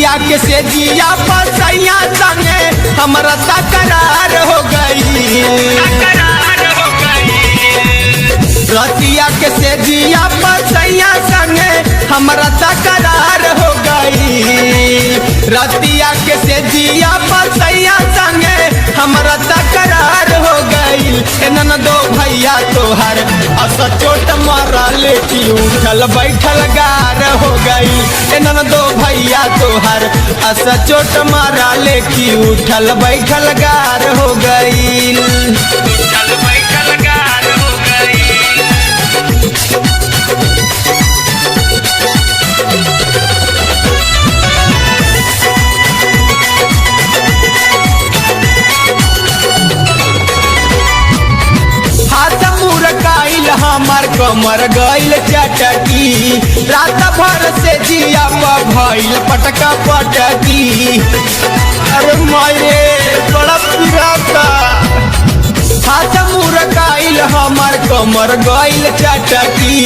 रतिया के से जिया पसैया संगे हमरा तकरार हो गई। रतिया के से जिया पसैया संगे हमरा तकरार हो गई। रतिया के से जिया पसैया संगे हमरा तकरार हो गई। एनन दो भैया तोहर अस चोट मारल की उठल बैठल गार हो गई। एनन दो भैया तोहर अस चोट मारल की उठल बैठल गार हो गई। उठल बैठल गार हो गई। हमार कमर गईल चटकी रात भर से जिया भइल पटका पटकी। अरे माये बड़ा पिराता हाथ मुर गईल हमार कमर गईल चटकी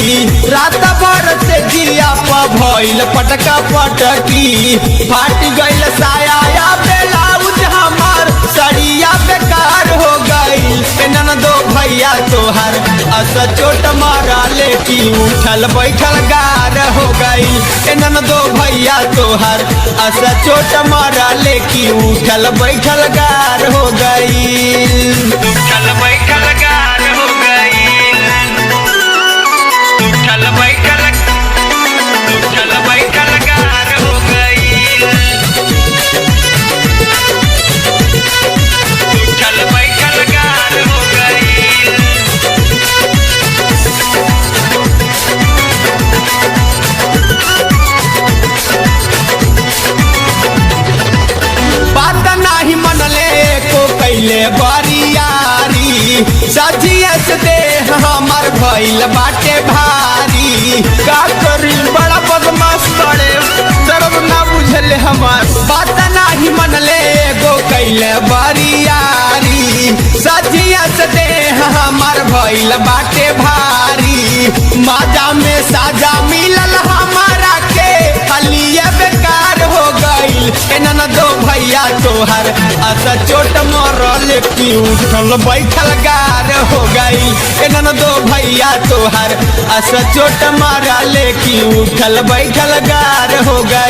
रात भर से जिया भइल पटका पटकी। फाट गईल साया ब्लाउज हमार सड़िया बेकार हो गई। एनन दो भैया तोहर अस चोट मारल की उठल बैठल गार हो गई। एनन दो भैया तोहर अस चोट मारल की उठल बैठल गार हो गई। उठल बैठल गार हो गई। उठल बैठल गार हो गई। उठल बैठल गार हो गई। बात नाही मनले को कैले बरियारी सजिया से देह हमार भइल बाटे भारी। का करी बड़ा बदमाश करे दर्द ना बुझले हमार। बात नाही मनले को कैले बरियारी सजिया से देह हमार भइल बाटे भारी। माजा में साजा मिलल हमारा के हलिया बेकार हो गईल। एनन दो भैया तोहर अस चोट मारल की उठल बैठल गार हो गई। एनन दो भैया तोहर अस चोट मारल की उठल बैठल गार हो गई।